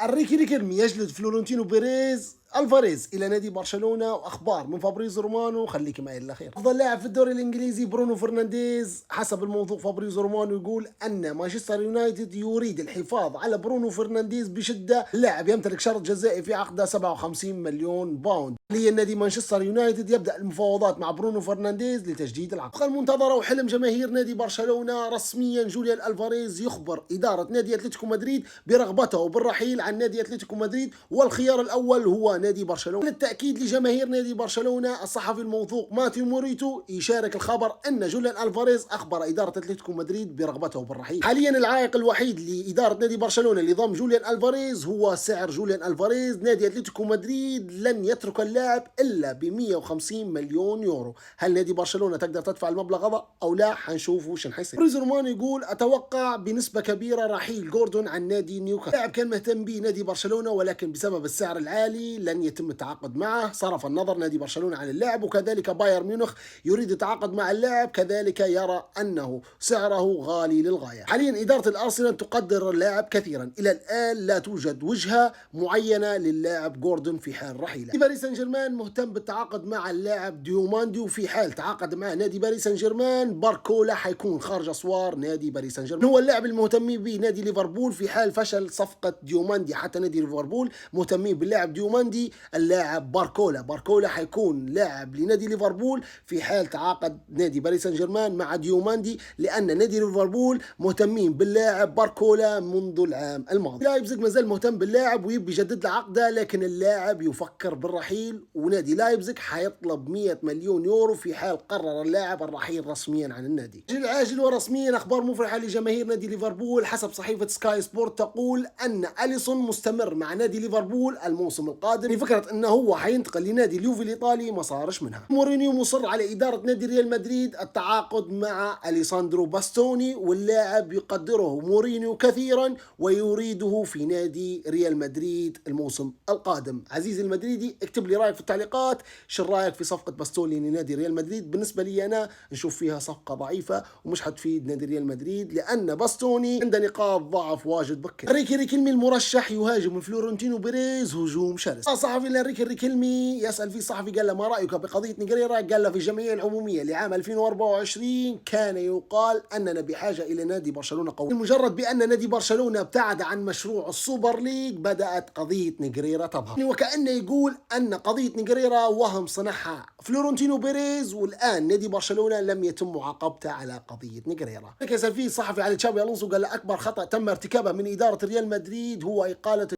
الريكي ريكيرمي يجلد فلورنتينو بيريز الفاريز الى نادي برشلونه، واخبار من فابريزو رومانو خليك معي للاخير. افضل لاعب في الدوري الانجليزي برونو فرنانديز. حسب الموثوق فابريزو رومانو يقول ان مانشستر يونايتد يريد الحفاظ على برونو فرنانديز بشده. اللاعب يمتلك شرط جزائي في عقده 57 مليون باوند. حاليا نادي مانشستر يونايتد يبدا المفاوضات مع برونو فرنانديز لتجديد العقد. المنتظره وحلم جماهير نادي برشلونه رسميا جوليان الفاريز يخبر اداره نادي اتلتيكو مدريد برغبته بالرحيل عن نادي اتلتيكو مدريد، والخيار الاول هو نادي برشلونه. للتاكيد لجماهير نادي برشلونه، الصحفي الموثوق ماتيو موريتو يشارك الخبر ان جوليان الفاريز اخبر اداره اتلتيكو مدريد برغبته بالرحيل. حاليا العائق الوحيد لاداره نادي برشلونه لضم جوليان الفاريز هو سعر جوليان الفاريز. نادي اتلتيكو مدريد لن يترك اللاعب الا ب 150 مليون يورو. هل نادي برشلونه تقدر تدفع المبلغ هذا او لا؟ حنشوف وش حيصير. بريز رومان يقول اتوقع بنسبه كبيره رحيل جوردون عن نادي نيوكاسل. اللاعب كان مهتم به نادي برشلونه، ولكن بسبب السعر العالي لن يتم التعاقد معه. صرف النظر نادي برشلونه عن اللاعب، وكذلك بايرن ميونخ يريد التعاقد مع اللاعب، كذلك يرى انه سعره غالي للغايه. حاليا اداره الارسنال تقدر اللاعب كثيرا. الى الان لا توجد وجهه معينه للاعب جوردون في حال رحيله. باريس سان جيرمان مهتم بالتعاقد مع اللاعب ديوماندي، وفي حال تعاقد مع نادي باريس سان جيرمان باركولا حيكون خارج اسوار نادي باريس سان جيرمان. هو اللاعب المهتمين به نادي ليفربول في حال فشل صفقه ديوماندي. حتى نادي ليفربول مهتمين باللاعب ديوماندي. اللاعب باركولا حيكون لاعب لنادي ليفربول في حال تعاقد نادي باريس سان جيرمان مع ديوماندي، لان نادي ليفربول مهتمين باللاعب باركولا منذ العام الماضي. لايبزيج ما زال مهتم باللاعب ويبي يجدد له عقده، لكن اللاعب يفكر بالرحيل، ونادي لايبزيج حيطلب 100 مليون يورو في حال قرر اللاعب الرحيل رسميا عن النادي. عاجل ورسميا اخبار مفرحه لجماهير نادي ليفربول. حسب صحيفه سكاي سبورت تقول ان اليسون مستمر مع نادي ليفربول الموسم القادم. فكره انه هو حينتقل لنادي اليوفي الايطالي ما صارش منها. مورينيو مصر على اداره نادي ريال مدريد التعاقد مع اليساندرو باستوني، واللاعب يقدره مورينيو كثيرا ويريده في نادي ريال مدريد الموسم القادم. عزيزي المدريدي اكتب لي رايك في التعليقات، شو رايك في صفقه باستوني لنادي ريال مدريد؟ بالنسبه لي انا نشوف فيها صفقه ضعيفه ومش حتفيد نادي ريال مدريد، لان باستوني عنده نقاط ضعف واجد بكر. ريكي ريكيلمي المرشح يهاجم فلورنتينو بيريز هجوم شرس. صحفي ريكي ريكيلمي يسال فيه صحفي قال له ما رايك بقضيه نيجريرا؟ قال له في الجمعيه العموميه لعام 2024 كان يقال اننا بحاجه الى نادي برشلونه قوي. مجرد بان نادي برشلونه ابتعد عن مشروع السوبر ليج بدات قضيه نيجريرا تظهر، وكانه يقول ان قضيه نيجريرا وهم صنعها فلورنتينو بيريز، والان نادي برشلونه لم يتم معاقبته على قضيه نيجريرا. يسال فيه صحفي على تشابي الونسو قال له اكبر خطا تم ارتكابه من اداره ريال مدريد هو اقاله